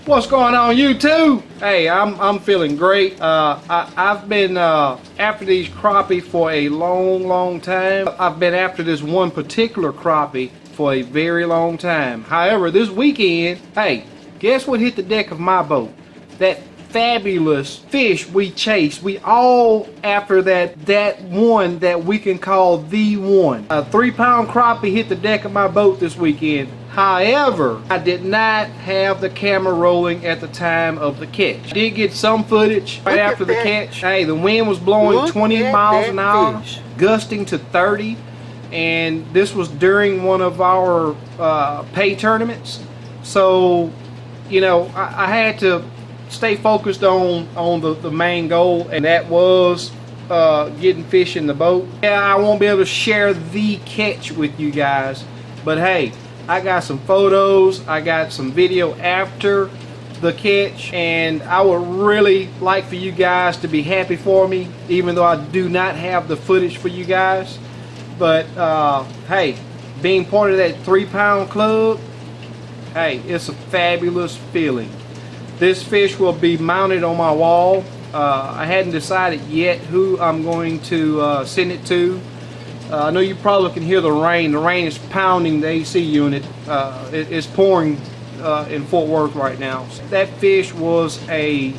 What's going on, YouTube? Hey, I'm feeling great. I've been after these crappie for a long time. I've been after this one particular crappie for a very long time. However, this weekend, hey, guess what hit the deck of my boat? That fabulous fish we chased. We all after that one that we can call the one. A 3-pound crappie hit the deck of my boat this weekend. However, I did not have the camera rolling at the time of the catch. I did get some footage right after the catch. Hey, the wind was blowing 20 miles an hour, gusting to 30, and this was during one of our pay tournaments. So, you know, I had to stay focused on the main goal, and that was getting fish in the boat. Yeah, I won't be able to share the catch with you guys, but hey, I got some photos, I got some video after the catch, and I would really like for you guys to be happy for me, even though I do not have the footage for you guys. But hey, being part of that 3-pound club, hey, it's a fabulous feeling. This fish will be mounted on my wall. I hadn't decided yet who I'm going to send it to. I know you probably can hear the rain. The rain is pounding the AC unit. It's pouring in Fort Worth right now. That fish was a,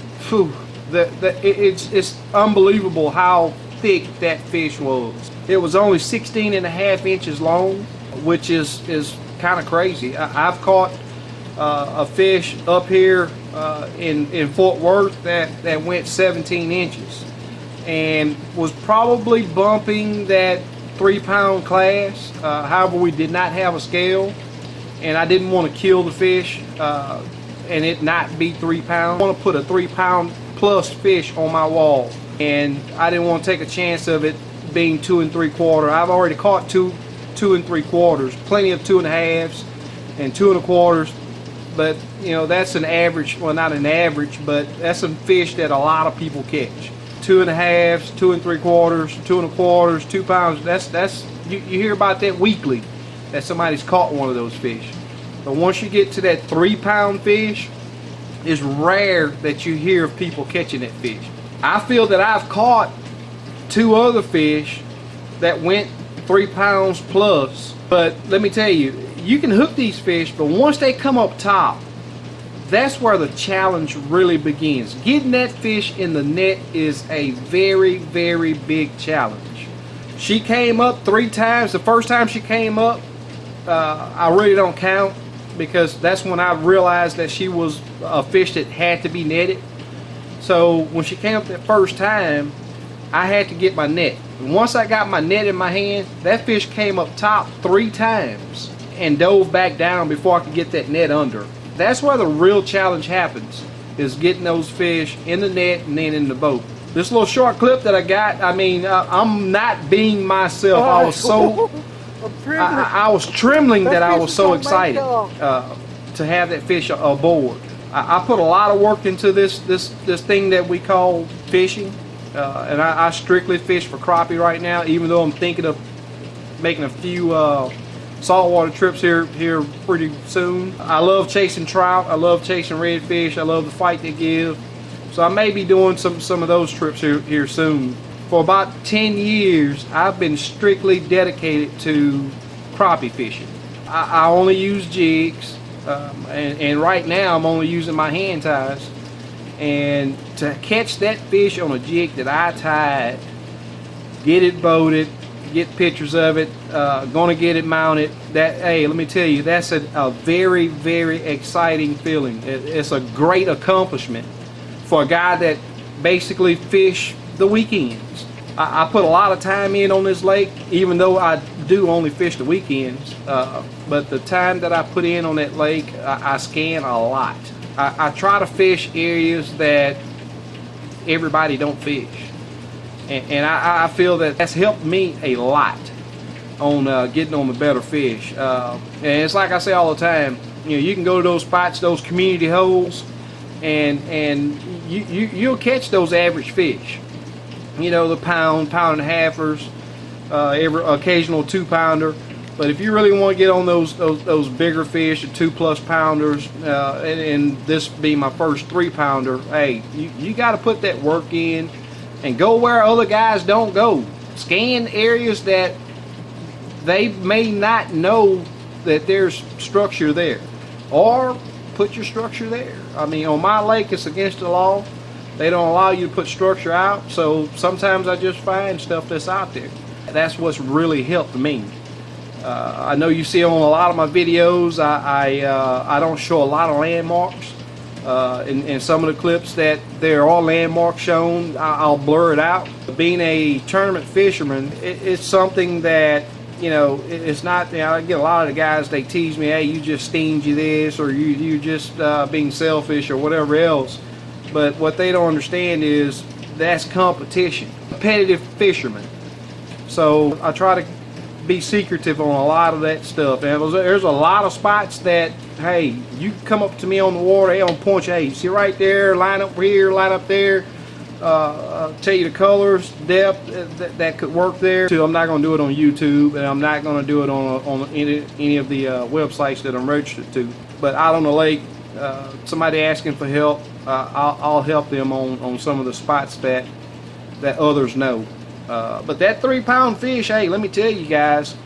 it's unbelievable how thick that fish was. It was only 16.5 inches long, which is kind of crazy. I've caught a fish up here in Fort Worth that went 17 inches and was probably bumping that 3-pound class. However, we did not have a scale, and I didn't want to kill the fish and it not be 3 pounds. I want to put a 3-pound plus fish on my wall, and I didn't want to take a chance of it being 2 3/4. I've already caught 2 3/4, plenty of 2.5s and 2 1/4, but you know, that's an average, well, not an average, but that's some fish that a lot of people catch. 2.5s, 2 3/4, 2 1/4, 2 pounds. That's you hear about that weekly, that somebody's caught one of those fish. But once you get to that 3-pound fish, it's rare that you hear of people catching that fish. I feel that I've caught 2 other fish that went 3 pounds plus, but let me tell you, you can hook these fish, but once they come up top, that's where the challenge really begins. Getting that fish in the net is a very big challenge. She came up 3 times. The first time she came up, I really don't count, because that's when I realized that she was a fish that had to be netted. So when she came up that first time, I had to get my net. And once I got my net in my hand, that fish came up top 3 times and dove back down before I could get that net under. That's where the real challenge happens, is getting those fish in the net and then in the boat. This little short clip that I got, I mean, I'm not being myself. I was so, I was trembling that I was so excited to have that fish aboard. I put a lot of work into this thing that we call fishing, and I strictly fish for crappie right now, even though I'm thinking of making a few saltwater trips here pretty soon. I love chasing trout. I love chasing redfish. I love the fight they give. So I may be doing some of those trips here soon. For about 10 years, I've been strictly dedicated to crappie fishing. I only use jigs, and right now I'm only using my hand ties. And to catch that fish on a jig that I tied, get it boated, get pictures of it, gonna get it mounted, that, hey, let me tell you, that's a very exciting feeling. It's a great accomplishment for a guy that basically fish the weekends. I put a lot of time in on this lake, even though I do only fish the weekends, but the time that I put in on that lake, I scan a lot. I try to fish areas that everybody don't fish. And I feel that that's helped me a lot on getting on the better fish. And it's like I say all the time, you know, you can go to those spots, those community holes, and you'll catch those average fish. You know, the pound and a halfers, every occasional 2-pounder. But if you really want to get on those bigger fish, the 2+ pounders, and this being my first 3-pounder, hey, you got to put that work in and go where other guys don't go. Scan areas that they may not know that there's structure there, or put your structure there. I mean, on my lake, it's against the law. They don't allow you to put structure out, so sometimes I just find stuff that's out there. That's what's really helped me. I know you see on a lot of my videos, I don't show a lot of landmarks. In some of the clips that there are landmarks shown, I'll blur it out. Being a tournament fisherman, it's something that, you know, it's not, you know, I get a lot of the guys, they tease me, hey, you just stingy this, or you just being selfish, or whatever else. But what they don't understand is that's competition. Competitive fishermen. So I try to be secretive on a lot of that stuff. And there's a lot of spots that, hey, you come up to me on the water, they don't point you, hey, see right there, line up here, line up there. Tell you the colors, depth that could work there. I'm not going to do it on YouTube, and I'm not going to do it on any of the websites that I'm registered to. But out on the lake, somebody asking for help, I'll help them on some of the spots that others know. But that 3-pound fish, hey, let me tell you guys,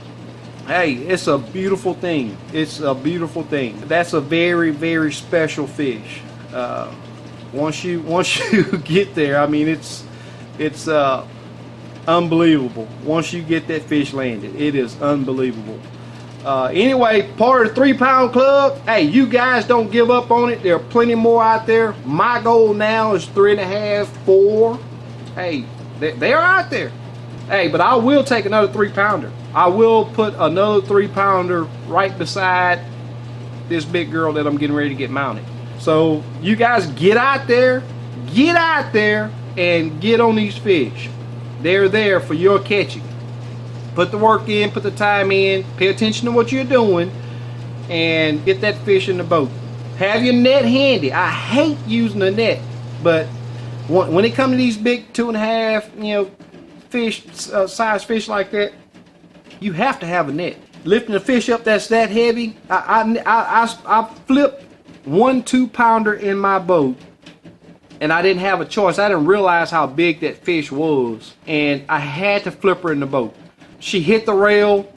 hey, it's a beautiful thing. It's a beautiful thing. That's a very, very special fish. Once you get there, I mean, it's unbelievable. Once you get that fish landed, it is unbelievable. Anyway, part of the 3-pound club, hey, you guys don't give up on it. There are plenty more out there. My goal now is 3.5, 4. Hey, they're out there. Hey, but I will take another 3-pounder. I will put another 3-pounder right beside this big girl that I'm getting ready to get mounted. So you guys get out there and get on these fish. They're there for your catching. Put the work in, put the time in, pay attention to what you're doing, and get that fish in the boat. Have your net handy. I hate using a net, but when it comes to these big 2.5, you know, fish, size fish like that, you have to have a net. Lifting a fish up that's that heavy, I flipped 1 2-pounder in my boat, and I didn't have a choice. I didn't realize how big that fish was, and I had to flip her in the boat. She hit the rail,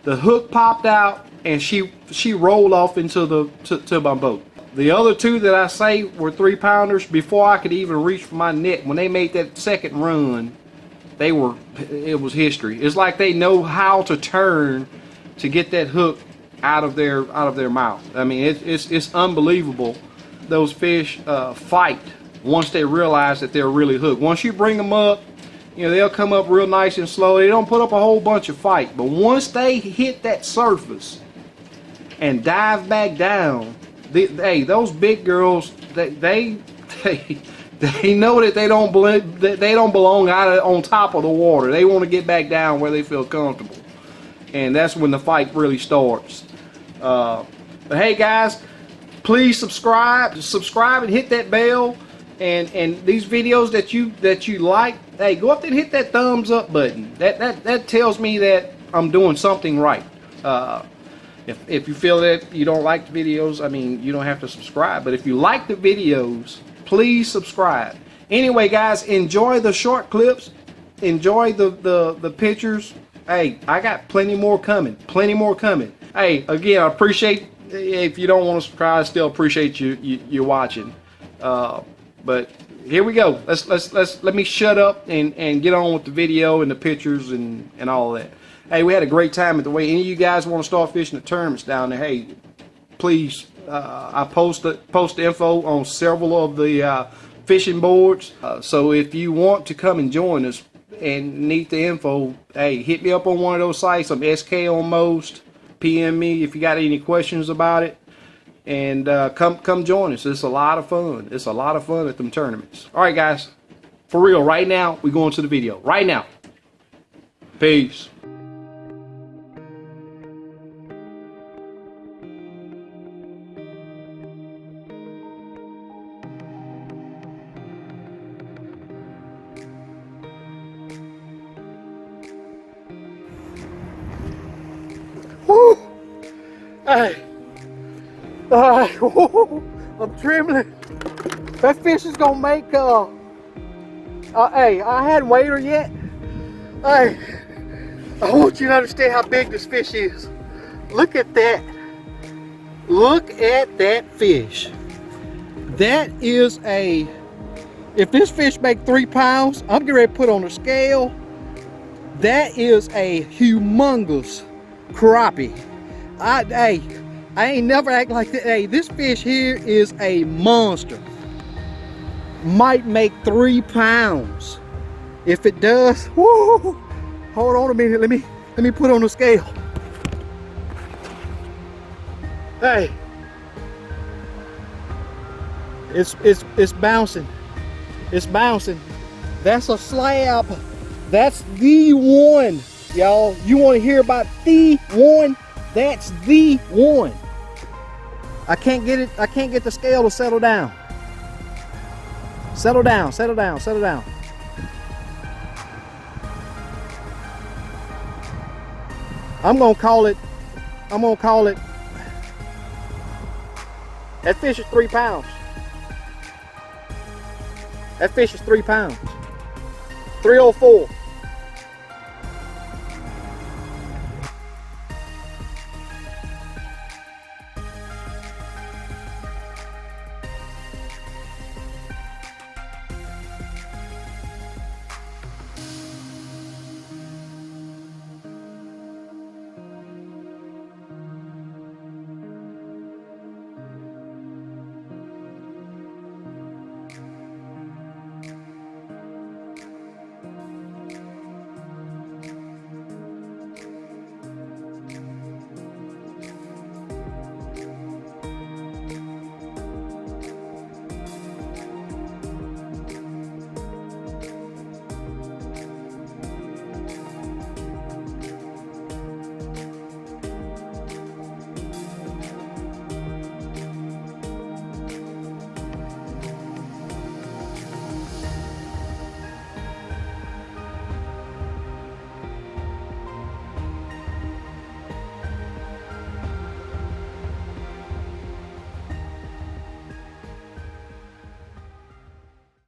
the hook popped out, and she rolled off into to my boat. The other 2 that I say were 3-pounders. Before I could even reach for my net, when they made that second run, it was history. It's like they know how to turn to get that hook out of their mouth. I mean, it's unbelievable. Those fish fight once they realize that they're really hooked. Once you bring them up, you know, they'll come up real nice and slow. They don't put up a whole bunch of fight, but once they hit that surface and dive back down, hey, those big girls, they know that they don't belong out on top of the water. They want to get back down where they feel comfortable, and that's when the fight really starts. But hey, guys, please subscribe and hit that bell. And these videos that you like, hey, go up there and hit that thumbs up button. That tells me that I'm doing something right. If you feel that you don't like the videos, I mean, you don't have to subscribe. But if you like the videos, please subscribe. Anyway, guys, enjoy the short clips. Enjoy the pictures. Hey, I got plenty more coming. Plenty more coming. Hey, again, I appreciate, if you don't want to subscribe, I still appreciate you watching. But here we go. Let me shut up and get on with the video and the pictures and all of that. Hey, we had a great time at the way. Any of you guys want to start fishing the tournaments down there, hey, please, I post the info on several of the fishing boards. So if you want to come and join us and need the info, hey, hit me up on one of those sites. I'm SK on most. PM me if you got any questions about it. And come join us. It's a lot of fun. It's a lot of fun at them tournaments. All right, guys. For real, right now, we're going to the video. Right now. Peace. Hey. I'm trembling. That fish is gonna make, hey, I hadn't weighed her yet. Hey, I want you to understand how big this fish is. Look at that. Look at that fish. That is a, if this fish make 3 pounds, I'm getting ready to put on a scale. That is a humongous crappie. Hey, I ain't never act like that. Hey, this fish here is a monster. Might make 3 pounds. If it does, woo, hold on a minute. Let me put on the scale. Hey, it's bouncing. It's bouncing. That's a slab. That's the one, y'all. You want to hear about the one? That's the one. I can't get it. I can't get the scale to settle down. Settle down. Settle down. Settle down. I'm gonna call it. That fish is 3 pounds. That fish is 3 pounds. 304.